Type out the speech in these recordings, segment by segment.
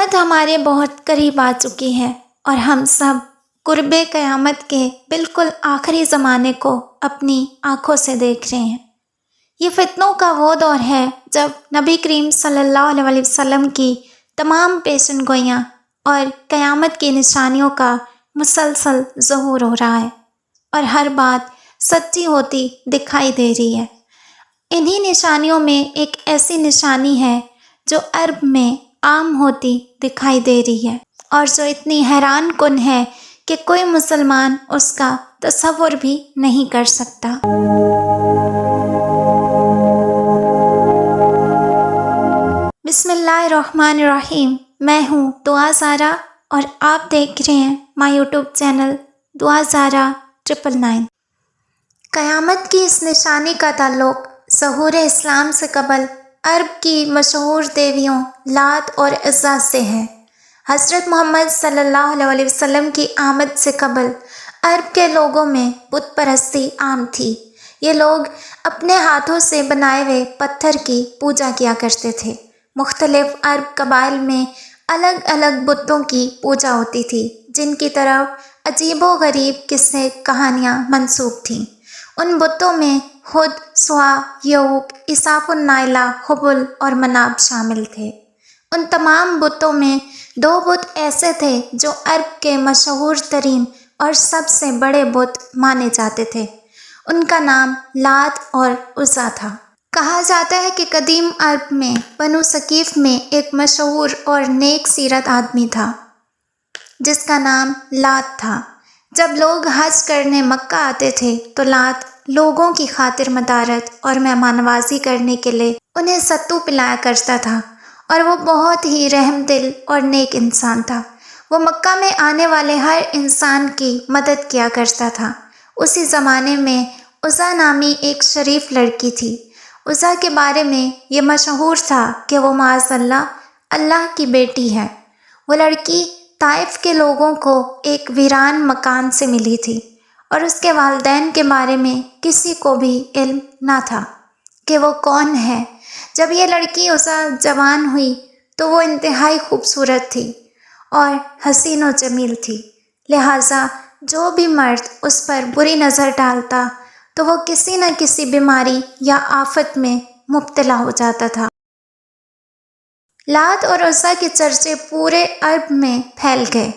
قیامت ہمارے بہت قریب آ چکی ہے اور ہم سب قرب قیامت کے بالکل آخری زمانے کو اپنی آنکھوں سے دیکھ رہے ہیں۔ یہ فتنوں کا وہ دور ہے جب نبی کریم صلی اللہ علیہ وسلم کی تمام پیشن گوئیاں اور قیامت کی نشانیوں کا مسلسل ظہور ہو رہا ہے اور ہر بات سچی ہوتی دکھائی دے رہی ہے۔ انہی نشانیوں میں ایک ایسی نشانی ہے جو عرب میں عام ہوتی دکھائی دے رہی ہے اور جو اتنی حیران کن ہے کہ کوئی مسلمان اس کا تصور بھی نہیں کر سکتا۔ بسم اللہ الرحمن الرحیم۔ میں ہوں دعا زارا اور آپ دیکھ رہے ہیں مائی یوٹیوب چینل دعا زارا 999۔ قیامت کی اس نشانی کا تعلق ظہور اسلام سے قبل عرب کی مشہور دیویوں لات اور عزیٰ سے ہے۔ حضرت محمد صلی اللہ علیہ وسلم کی آمد سے قبل عرب کے لوگوں میں بت پرستی عام تھی۔ یہ لوگ اپنے ہاتھوں سے بنائے ہوئے پتھر کی پوجا کیا کرتے تھے۔ مختلف عرب قبائل میں الگ الگ بتوں کی پوجا ہوتی تھی جن کی طرف عجیب و غریب قصے کہانیاں منسوب تھیں۔ ان بتوں میں ہد، سوا، یعوق، اساف النائلہ، حبل اور مناب شامل تھے۔ ان تمام بتوں میں 2 بت ایسے تھے جو عرب کے مشہور ترین اور سب سے بڑے بت مانے جاتے تھے۔ ان کا نام لات اور عزیٰ تھا۔ کہا جاتا ہے کہ قدیم عرب میں بنو ثقیف میں ایک مشہور اور نیک سیرت آدمی تھا جس کا نام لات تھا۔ جب لوگ حج کرنے مکہ آتے تھے تو لات لوگوں کی خاطر مدارت اور مہمان نوازی کرنے کے لیے انہیں ستو پلایا کرتا تھا اور وہ بہت ہی رحم دل اور نیک انسان تھا۔ وہ مکہ میں آنے والے ہر انسان کی مدد کیا کرتا تھا۔ اسی زمانے میں عزیٰ نامی ایک شریف لڑکی تھی۔ عزیٰ کے بارے میں یہ مشہور تھا کہ وہ معاذ اللہ کی بیٹی ہے۔ وہ لڑکی طائف کے لوگوں کو ایک ویران مکان سے ملی تھی اور اس کے والدین کے بارے میں کسی کو بھی علم نہ تھا کہ وہ کون ہے۔ جب یہ لڑکی عزیٰ جوان ہوئی تو وہ انتہائی خوبصورت تھی اور حسین و جمیل تھی، لہٰذا جو بھی مرد اس پر بری نظر ڈالتا تو وہ کسی نہ کسی بیماری یا آفت میں مبتلا ہو جاتا تھا۔ لات اور عزیٰ کے چرچے پورے عرب میں پھیل گئے،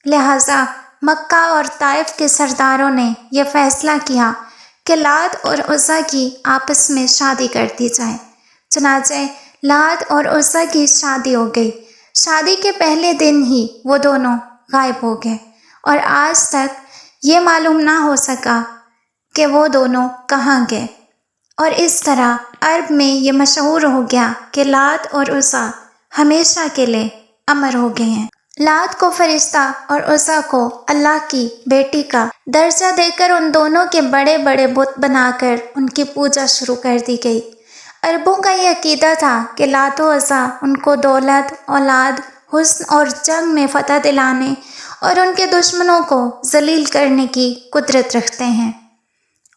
لہٰذا مکہ اور طائف کے سرداروں نے یہ فیصلہ کیا کہ لات اور عزیٰ کی آپس میں شادی کر دی جائے۔ چنانچہ لات اور عزیٰ کی شادی ہو گئی۔ شادی کے پہلے دن ہی وہ دونوں غائب ہو گئے اور آج تک یہ معلوم نہ ہو سکا کہ وہ دونوں کہاں گئے، اور اس طرح عرب میں یہ مشہور ہو گیا کہ لات اور عزیٰ ہمیشہ کے لیے امر ہو گئے ہیں۔ لات کو فرشتہ اور عزیٰ کو اللہ کی بیٹی کا درجہ دے کر ان دونوں کے بڑے بڑے بت بنا کر ان کی پوجا شروع کر دی گئی۔ عربوں کا یہ عقیدہ تھا کہ لات و عزیٰ ان کو دولت، اولاد، حسن اور جنگ میں فتح دلانے اور ان کے دشمنوں کو ذلیل کرنے کی قدرت رکھتے ہیں،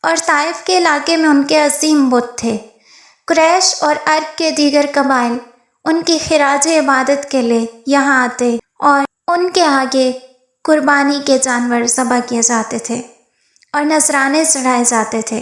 اور طائف کے علاقے میں ان کے عظیم بت تھے۔ قریش اور عرب کے دیگر قبائل ان کی خراج عبادت کے لیے یہاں آتے اور ان کے آگے قربانی کے جانور ذبح کیے جاتے تھے اور نذرانے چڑھائے جاتے تھے۔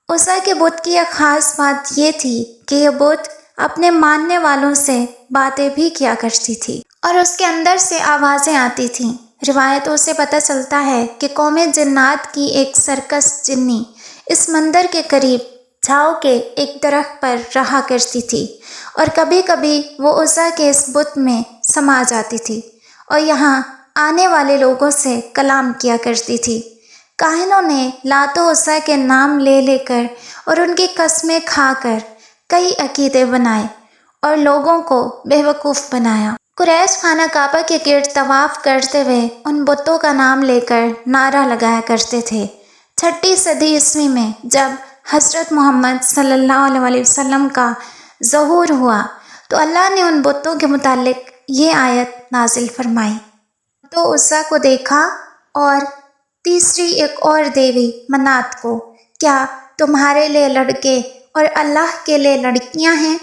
عزیٰ کے بت کی ایک خاص بات یہ تھی کہ یہ بت اپنے ماننے والوں سے باتیں بھی کیا کرتی تھی اور اس کے اندر سے آوازیں آتی تھیں۔ روایتوں سے پتہ چلتا ہے کہ قوم جنات کی ایک سرکس جنی اس مندر کے قریب جھاؤ کے ایک درخت پر رہا کرتی تھی اور کبھی کبھی وہ عزیٰ کے اس بت میں سما جاتی تھی اور یہاں آنے والے لوگوں سے کلام کیا کرتی تھی۔ کاہنوں نے لات و عزیٰ کے نام لے لے کر اور ان کی قسمیں کھا کر کئی عقیدے بنائے اور لوگوں کو بے وقوف بنایا۔ قریش خانہ کعبہ کے گرد طواف کرتے ہوئے ان بتوں کا نام لے کر نعرہ لگایا کرتے تھے۔ 6 صدی عیسوی میں جب حضرت محمد صلی اللہ علیہ وسلم کا ظہور ہوا تو اللہ نے ان بتوں کے متعلق یہ آیت نازل فرمائی۔ تو عزیٰ کو دیکھا اور تیسری ایک اور دیوی منات کو، کیا تمہارے لیے لڑکے اور اللہ کے لیے لڑکیاں ہیں؟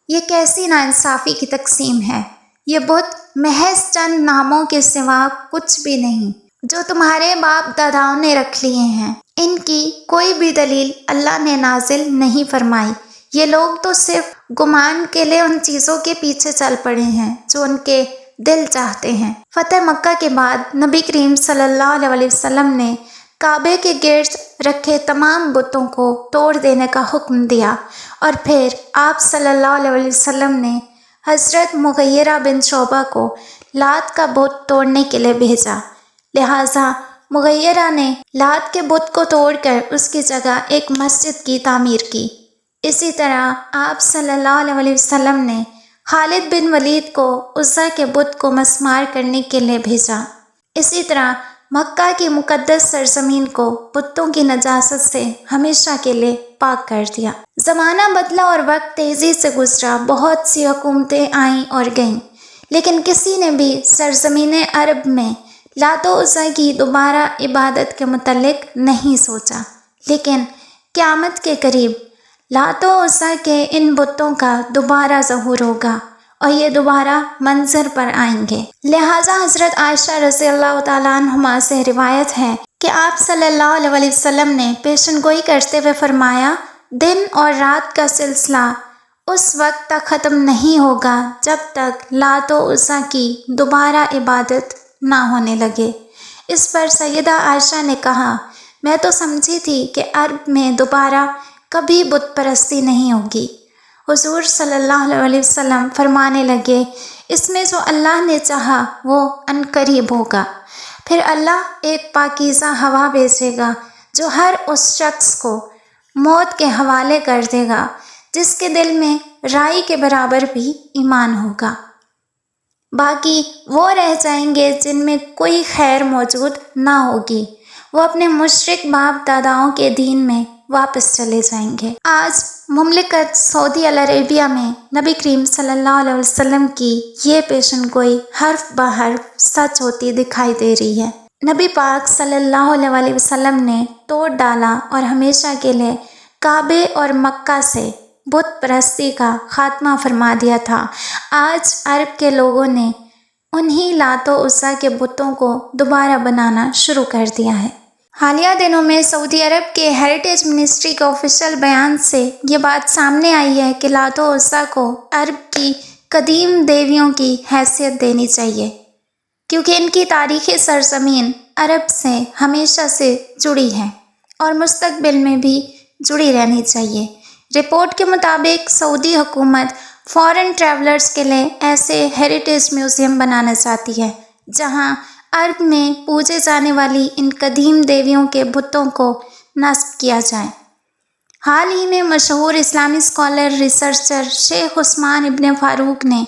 یہ کیسی ناانصافی کی تقسیم ہے۔ یہ بت محض چند ناموں کے سوا کچھ بھی نہیں جو تمہارے باپ داداؤں نے رکھ لیے ہیں۔ ان کی کوئی بھی دلیل اللہ نے نازل نہیں فرمائی۔ یہ لوگ تو صرف گمان کے لیے ان چیزوں کے پیچھے چل پڑے ہیں جو ان کے دل چاہتے ہیں۔ فتح مکہ کے بعد نبی کریم صلی اللہ علیہ وسلم نے کعبے کے گرد رکھے تمام بتوں کو توڑ دینے کا حکم دیا، اور پھر آپ صلی اللہ علیہ وسلم نے حضرت مغیرہ بن شعبہ کو لات کا بت توڑنے کے لیے بھیجا۔ لہٰذا مغیرہ نے لات کے بت کو توڑ کر اس کی جگہ ایک مسجد کی تعمیر کی۔ اسی طرح آپ صلی اللہ علیہ وسلم نے خالد بن ولید کو عزا کے بت کو مسمار کرنے کے لیے بھیجا۔ اسی طرح مکہ کی مقدس سرزمین کو بتوں کی نجاست سے ہمیشہ کے لیے پاک کر دیا۔ زمانہ بدلا اور وقت تیزی سے گزرا، بہت سی حکومتیں آئیں اور گئیں، لیکن کسی نے بھی سرزمین عرب میں لات و عزا کی دوبارہ عبادت کے متعلق نہیں سوچا۔ لیکن قیامت کے قریب لات و عزا کے ان بتوں کا دوبارہ ظہور ہوگا اور یہ دوبارہ منظر پر آئیں گے۔ لہٰذا حضرت عائشہ رضی اللہ تعالیٰ عنہما سے روایت ہے کہ آپ صلی اللہ علیہ وسلم نے پیشن گوئی کرتے ہوئے فرمایا، دن اور رات کا سلسلہ اس وقت تک ختم نہیں ہوگا جب تک لات و عزا کی دوبارہ عبادت نہ ہونے لگے۔ اس پر سیدہ عائشہ نے کہا، میں تو سمجھی تھی کہ عرب میں دوبارہ کبھی بت پرستی نہیں ہوگی۔ حضور صلی اللہ علیہ وسلم فرمانے لگے، اس میں جو اللہ نے چاہا وہ عنقریب ہوگا۔ پھر اللہ ایک پاکیزہ ہوا بھیجے گا جو ہر اس شخص کو موت کے حوالے کر دے گا جس کے دل میں رائی کے برابر بھی ایمان ہوگا۔ باقی وہ رہ جائیں گے جن میں کوئی خیر موجود نہ ہوگی، وہ اپنے مشرک باپ داداؤں کے دین میں واپس چلے جائیں گے۔ آج مملکت سعودی عربیہ میں نبی کریم صلی اللہ علیہ وسلم کی یہ پیشن گوئی حرف بہ حرف سچ ہوتی دکھائی دے رہی ہے۔ نبی پاک صلی اللہ علیہ وسلم نے توڑ ڈالا اور ہمیشہ کے لیے کعبے اور مکہ سے بت پرستی کا خاتمہ فرما دیا تھا۔ آج عرب کے لوگوں نے انہی لات و عزا کے بتوں کو دوبارہ بنانا شروع کر دیا ہے۔ حالیہ دنوں میں سعودی عرب کے ہیریٹیج منسٹری کے آفیشیل بیان سے یہ بات سامنے آئی ہے کہ لات و عزا کو عرب کی قدیم دیویوں کی حیثیت دینی چاہیے، کیونکہ ان کی تاریخی سرزمین عرب سے ہمیشہ سے جڑی ہے اور مستقبل میں بھی جڑی رہنی چاہیے۔ رپورٹ کے مطابق سعودی حکومت فارن ٹریولرز کے لیے ایسے ہیریٹیج میوزیم بنانا چاہتی ہے جہاں عرب میں پوجے جانے والی ان قدیم دیویوں کے بتوں کو نصب کیا جائے۔ حال ہی میں مشہور اسلامی اسکالر ریسرچر شیخ عثمان ابن فاروق نے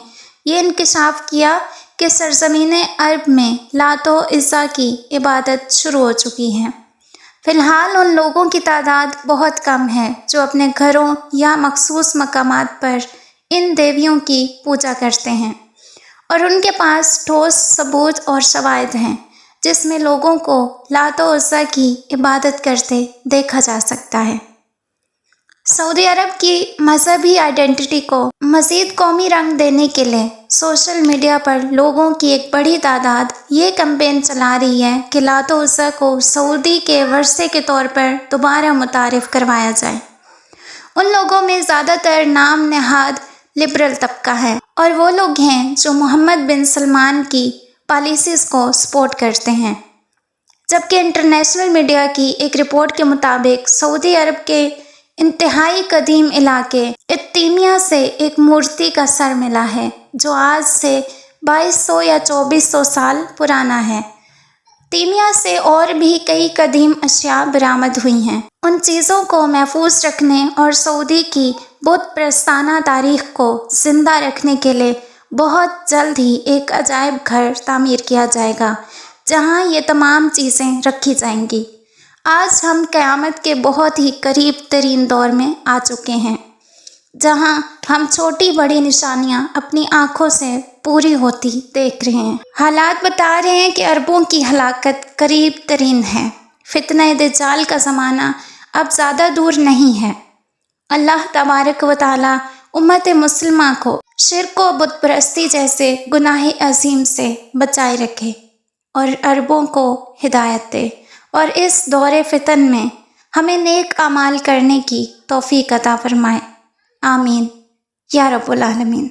یہ انکشاف کیا کہ سرزمین عرب میں لات و عزا کی عبادت شروع ہو چکی ہے۔ فی الحال ان لوگوں کی تعداد بہت کم ہے جو اپنے گھروں یا مخصوص مقامات پر ان دیویوں کی پوجا کرتے ہیں، اور ان کے پاس ٹھوس ثبوت اور شواہد ہیں جس میں لوگوں کو لات و عزا کی عبادت کرتے دیکھا جا سکتا ہے۔ سعودی عرب کی مذہبی آئیڈینٹی کو مزید قومی رنگ دینے کے لیے سوشل میڈیا پر لوگوں کی ایک بڑی تعداد یہ کمپین چلا رہی ہے کہ لات و عزا کو سعودی کے ورثے کے طور پر دوبارہ متعارف کروایا جائے۔ ان لوگوں میں زیادہ تر نام نہاد لبرل طبقہ ہے اور وہ لوگ ہیں جو محمد بن سلمان کی پالیسیز کو سپورٹ کرتے ہیں، جبکہ انٹرنیشنل میڈیا کی ایک رپورٹ کے مطابق سعودی عرب کے انتہائی قدیم علاقے اتیمیہ سے ایک مورتی کا سر ملا ہے جو آج سے 2200 یا 2400 سال پرانا ہے۔ تیمیہ سے اور بھی کئی قدیم اشیاء برآمد ہوئی ہیں۔ ان چیزوں کو محفوظ رکھنے اور سعودی کی بت پرستانہ تاریخ کو زندہ رکھنے کے لیے بہت جلد ہی ایک عجائب گھر تعمیر کیا جائے گا جہاں یہ تمام چیزیں رکھی جائیں گی۔ آج ہم قیامت کے بہت ہی قریب ترین دور میں آ چکے ہیں جہاں ہم چھوٹی بڑی نشانیاں اپنی آنکھوں سے پوری ہوتی دیکھ رہے ہیں۔ حالات بتا رہے ہیں کہ اربوں کی ہلاکت قریب ترین ہے۔ فتنہ دجال کا زمانہ اب زیادہ دور نہیں ہے۔ اللہ تبارک و تعالیٰ امت مسلمہ کو شرک و بت پرستی جیسے گناہ عظیم سے بچائے رکھے اور عربوں کو ہدایت دے، اور اس دور فتن میں ہمیں نیک اعمال کرنے کی توفیق عطا فرمائے۔ آمین یا رب العالمین۔